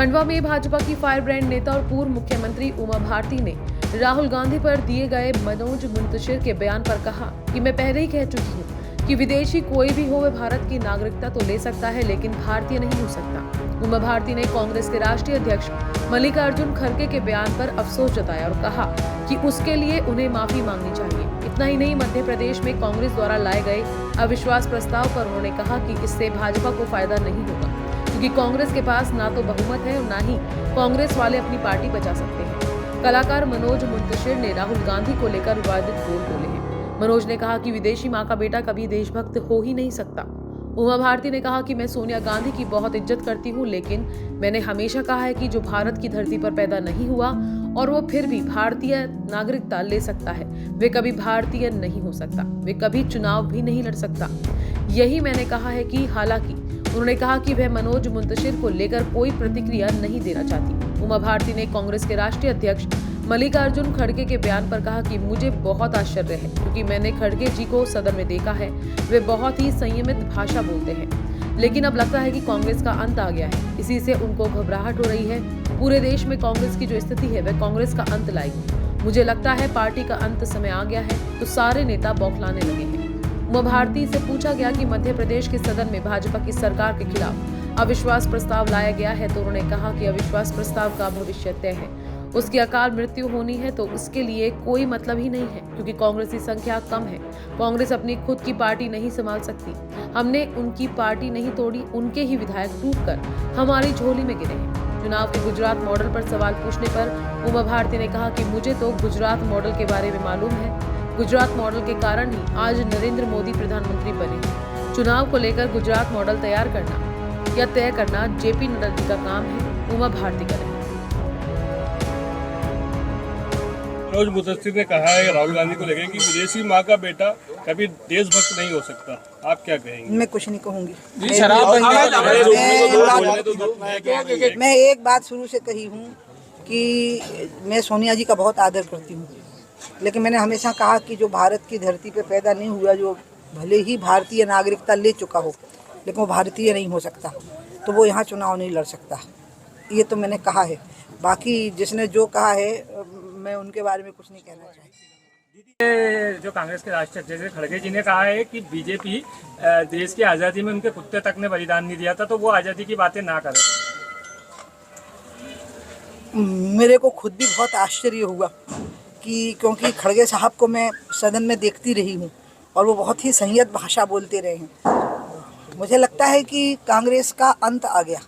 खंडवा में भाजपा की fire brand नेता और पूर्व मुख्यमंत्री उमा भारती ने राहुल गांधी पर दिए गए मनोज मुंतशिर के बयान पर कहा कि मैं पहले ही कह चुकी हूं कि विदेशी कोई भी हो वह भारत की नागरिकता तो ले सकता है लेकिन भारतीय नहीं हो सकता। उमा भारती ने कांग्रेस के राष्ट्रीय अध्यक्ष मल्लिकार्जुन खड़गे के बयान पर अफसोस जताया और कहा कि उसके लिए उन्हें माफी मांगनी चाहिए। इतना ही नहीं, मध्य प्रदेश में कांग्रेस द्वारा लाए गए अविश्वास प्रस्ताव पर उन्होंने कहा कि इससे भाजपा को फायदा नहीं होगा क्योंकि कांग्रेस के पास ना तो बहुमत है और ना ही कांग्रेस वाले अपनी पार्टी बचा सकते हैं। कलाकार मनोज मुंतशिर ने राहुल गांधी को लेकर विवादित बोल बोले हैं। मनोज ने कहा कि विदेशी मां का बेटा कभी देशभक्त हो ही नहीं सकता। उमा भारती ने कहा कि मैं सोनिया गांधी की बहुत इज्जत करती हूं, लेकिन मैंने हमेशा कहा है कि जो भारत की धरती पर पैदा नहीं हुआ और वो फिर भी भारतीय नागरिकता ले सकता है, वे कभी भारतीय नहीं हो सकता, वे कभी चुनाव भी नहीं लड़ सकता। यही मैंने कहा है कि हालांकि उन्होंने कहा कि वह मनोज मुंतशिर को लेकर कोई प्रतिक्रिया नहीं देना चाहती। उमा भारती ने कांग्रेस के राष्ट्रीय अध्यक्ष मल्लिकार्जुन खड़गे के बयान पर कहा कि मुझे बहुत आश्चर्य है क्योंकि मैंने खड़गे जी को सदन में देखा है, वे बहुत ही संयमित भाषा बोलते हैं, लेकिन अब लगता है कि कांग्रेस का अंत आ गया है, इसी से उनको घबराहट हो रही है। पूरे देश में कांग्रेस की जो स्थिति है वह कांग्रेस का अंत लाएगी। मुझे लगता है पार्टी का अंत समय आ गया है, तो सारे नेता बौखलाने लगे हैं। उमा भारती से पूछा गया कि मध्य प्रदेश के सदन में भाजपा की सरकार के खिलाफ अविश्वास प्रस्ताव लाया गया है, तो उन्होंने कहा कि अविश्वास प्रस्ताव का भविष्य तय है, उसकी अकाल मृत्यु होनी है तो इसके लिए कोई मतलब ही नहीं है क्योंकि कांग्रेस की संख्या कम है। कांग्रेस अपनी खुद की पार्टी नहीं संभाल सकती। हमने उनकी पार्टी नहीं तोड़ी, उनके ही विधायक टूटकर हमारी झोली में गिरे हैं। चुनाव के गुजरात मॉडल पर सवाल पूछने पर उमा भारती ने कहा कि मुझे तो गुजरात मॉडल के बारे में मालूम है। गुजरात मॉडल के कारण ही आज नरेंद्र मोदी प्रधानमंत्री बने। चुनाव को लेकर गुजरात मॉडल तैयार करना या तय करना जेपी नड्डा जी का काम है, उमा भारती करें। मनोज मुंतशिर ने कहा है राहुल गांधी को लेकर कि विदेशी माँ का बेटा कभी देशभक्त नहीं हो सकता, आप क्या कहेंगे? मैं कुछ नहीं कहूँगी। मैं मैं एक बात शुरू से कही हूँ कि मैं सोनिया जी का बहुत आदर करती हूँ, लेकिन मैंने हमेशा कहा कि जो भारत की धरती पे पैदा नहीं हुआ, जो भले ही भारतीय नागरिकता ले चुका हो लेकिन वो भारतीय नहीं हो सकता, तो वो यहाँ चुनाव नहीं लड़ सकता। ये तो मैंने कहा है। बाकी जिसने जो कहा है मैं उनके बारे में कुछ नहीं कहना चाहती। जो कांग्रेस के राष्ट्रीय अध्यक्ष खड़गे जी ने कहा है कि बीजेपी देश की आज़ादी में उनके कुत्ते तक ने बलिदान नहीं दिया था, तो वो आज़ादी की बातें ना करें। मेरे को खुद भी बहुत आश्चर्य हुआ कि क्योंकि खड़गे साहब को मैं सदन में देखती रही हूँ और वो बहुत ही संयत भाषा बोलते रहे हैं। मुझे लगता है कि कांग्रेस का अंत आ गया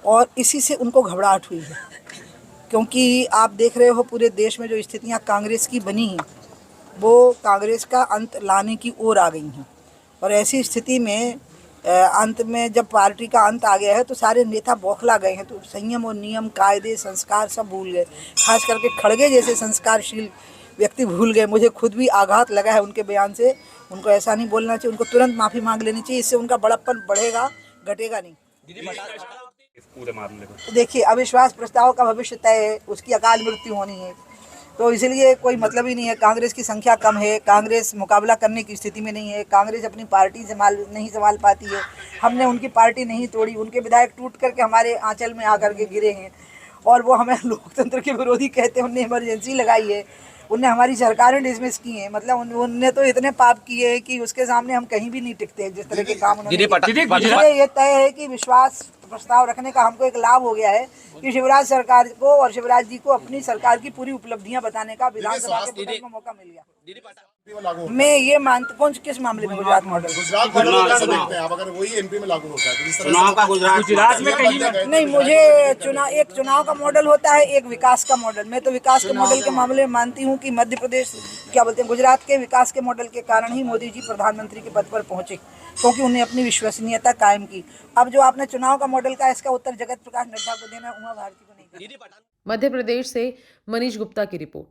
और इसी से उनको घबराहट हुई है, क्योंकि आप देख रहे हो पूरे देश में जो स्थितियां कांग्रेस की बनी हैं वो कांग्रेस का अंत लाने की ओर आ गई हैं। और ऐसी स्थिति में अंत में जब पार्टी का अंत आ गया है तो सारे नेता बौखला गए हैं, तो संयम और नियम, कायदे, संस्कार सब भूल गए। खास करके खड़गे जैसे संस्कारशील व्यक्ति भूल गए। मुझे खुद भी आघात लगा है उनके बयान से। उनको ऐसा नहीं बोलना चाहिए, उनको तुरंत माफ़ी मांग लेनी चाहिए, इससे उनका बड़प्पन बढ़ेगा, घटेगा नहीं। पूरे मामले में देखिए, अविश्वास प्रस्ताव का भविष्य तय है, उसकी अकाल मृत्यु होनी है, तो इसलिए कोई मतलब ही नहीं है। कांग्रेस की संख्या कम है, कांग्रेस मुकाबला करने की स्थिति में नहीं है, कांग्रेस अपनी पार्टी नहीं संभाल पाती है। हमने उनकी पार्टी नहीं तोड़ी, उनके विधायक टूट करके हमारे आंचल में आकर के गिरे हैं और वो हमें लोकतंत्र के विरोधी कहते हैं। उनने इमरजेंसी लगाई है, उनने हमारी सरकारें डिसमिस की हैं, मतलब उनने तो इतने पाप किए हैं कि उसके सामने हम कहीं भी नहीं टिकते हैं जिस तरह के काम उन्होंने किए। ये तय है कि विश्वास प्रस्ताव रखने का हमको एक लाभ हो गया है कि शिवराज सरकार को और शिवराज जी को अपनी सरकार की पूरी उपलब्धियां बताने का विधानसभा के बजट में मौका मिल गया। मैं ये मानती हूँ। किस मामले में? गुजरात मॉडल देखते हैं आप, अगर वही एमपी में लागू होता है तो इस तरह चुनाव का गुजरात में कहीं नहीं, मुझे चुनाव का मॉडल होता है, एक विकास का मॉडल। मैं तो विकास के मॉडल के मामले में मानती हूँ कि मध्य प्रदेश, क्या बोलते हैं, गुजरात के विकास के मॉडल के कारण ही मोदी जी प्रधानमंत्री के पद पर पहुंचे, क्योंकि उन्हें अपनी विश्वसनीयता कायम की। अब जो आपने चुनाव का मॉडल का, इसका उत्तर जगत प्रकाश नड्डा को देना, उमा भारती को नहीं। मध्य प्रदेश से मनीष गुप्ता की रिपोर्ट।